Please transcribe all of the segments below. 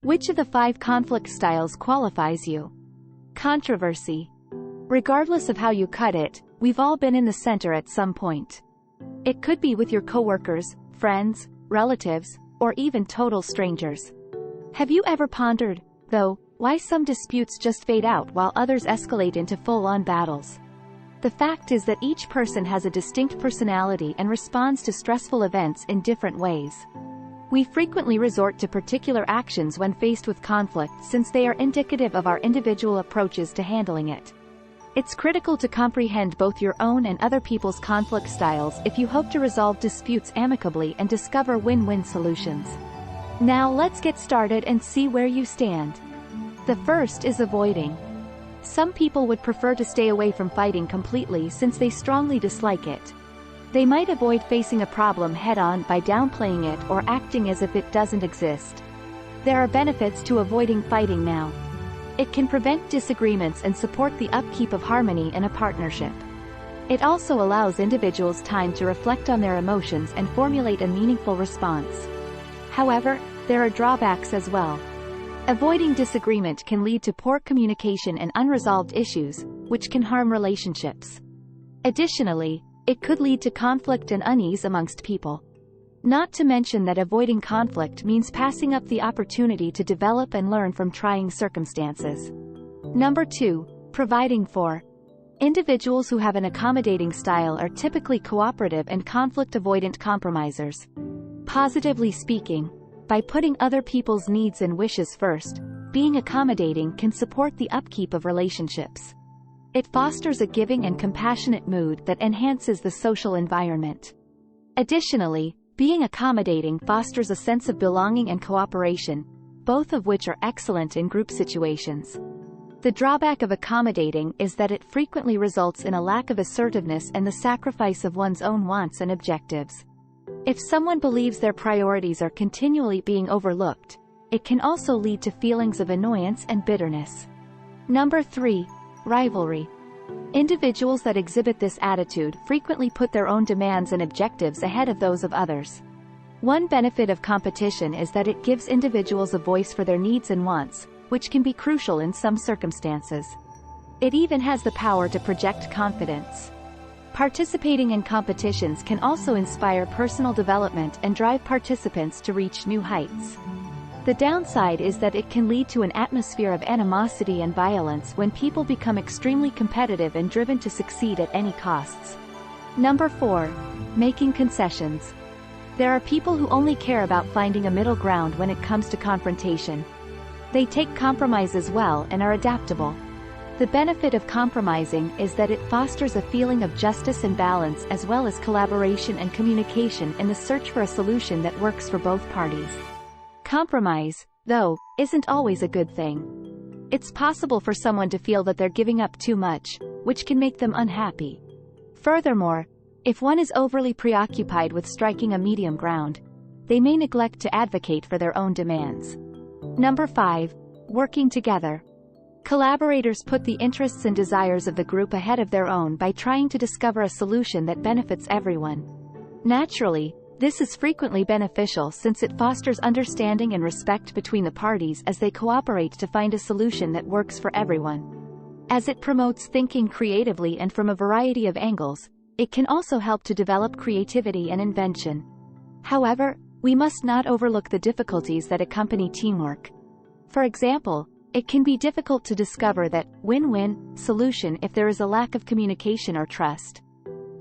Which of the 5 conflict styles qualifies you? Controversy. Regardless of how you cut it, we've all been in the center at some point. It could be with your coworkers, friends, relatives, or even total strangers. Have you ever pondered, though, why some disputes just fade out while others escalate into full-on battles? The fact is that each person has a distinct personality and responds to stressful events in different ways. We frequently resort to particular actions when faced with conflict since they are indicative of our individual approaches to handling it. It's critical to comprehend both your own and other people's conflict styles if you hope to resolve disputes amicably and discover win-win solutions. Now let's get started and see where you stand. The first is avoiding. Some people would prefer to stay away from fighting completely since they strongly dislike it. They might avoid facing a problem head-on by downplaying it or acting as if it doesn't exist. There are benefits to avoiding fighting now. It can prevent disagreements and support the upkeep of harmony in a partnership. It also allows individuals time to reflect on their emotions and formulate a meaningful response. However, there are drawbacks as well. Avoiding disagreement can lead to poor communication and unresolved issues, which can harm relationships. Additionally, it could lead to conflict and unease amongst people. Not to mention that avoiding conflict means passing up the opportunity to develop and learn from trying circumstances. Number 2, providing for. Individuals who have an accommodating style are typically cooperative and conflict-avoidant compromisers. Positively speaking, by putting other people's needs and wishes first, being accommodating can support the upkeep of relationships. It fosters a giving and compassionate mood that enhances the social environment. Additionally, being accommodating fosters a sense of belonging and cooperation, both of which are excellent in group situations. The drawback of accommodating is that it frequently results in a lack of assertiveness and the sacrifice of one's own wants and objectives. If someone believes their priorities are continually being overlooked, it can also lead to feelings of annoyance and bitterness. Number 3, rivalry. Individuals that exhibit this attitude frequently put their own demands and objectives ahead of those of others. One benefit of competition is that it gives individuals a voice for their needs and wants, which can be crucial in some circumstances. It even has the power to project confidence. Participating in competitions can also inspire personal development and drive participants to reach new heights. The downside is that it can lead to an atmosphere of animosity and violence when people become extremely competitive and driven to succeed at any costs. Number 4, making concessions. There are people who only care about finding a middle ground when it comes to confrontation. They take compromises well and are adaptable. The benefit of compromising is that it fosters a feeling of justice and balance as well as collaboration and communication in the search for a solution that works for both parties. Compromise, though, isn't always a good thing. It's possible for someone to feel that they're giving up too much, which can make them unhappy. Furthermore, if one is overly preoccupied with striking a medium ground, they may neglect to advocate for their own demands. Number 5, working together. Collaborators put the interests and desires of the group ahead of their own by trying to discover a solution that benefits everyone. Naturally, this is frequently beneficial since it fosters understanding and respect between the parties as they cooperate to find a solution that works for everyone. As it promotes thinking creatively and from a variety of angles, it can also help to develop creativity and invention. However, we must not overlook the difficulties that accompany teamwork. For example, it can be difficult to discover that win-win solution if there is a lack of communication or trust.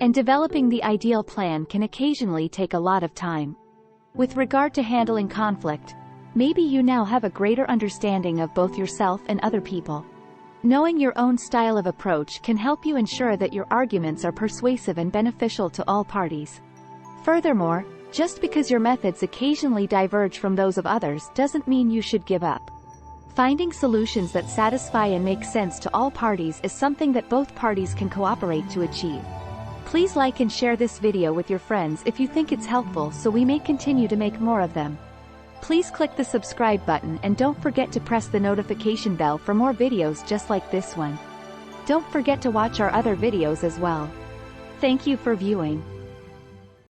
And developing the ideal plan can occasionally take a lot of time. With regard to handling conflict, maybe you now have a greater understanding of both yourself and other people. Knowing your own style of approach can help you ensure that your arguments are persuasive and beneficial to all parties. Furthermore, just because your methods occasionally diverge from those of others doesn't mean you should give up. Finding solutions that satisfy and make sense to all parties is something that both parties can cooperate to achieve. Please like and share this video with your friends if you think it's helpful so we may continue to make more of them. Please click the subscribe button and don't forget to press the notification bell for more videos just like this one. Don't forget to watch our other videos as well. Thank you for viewing.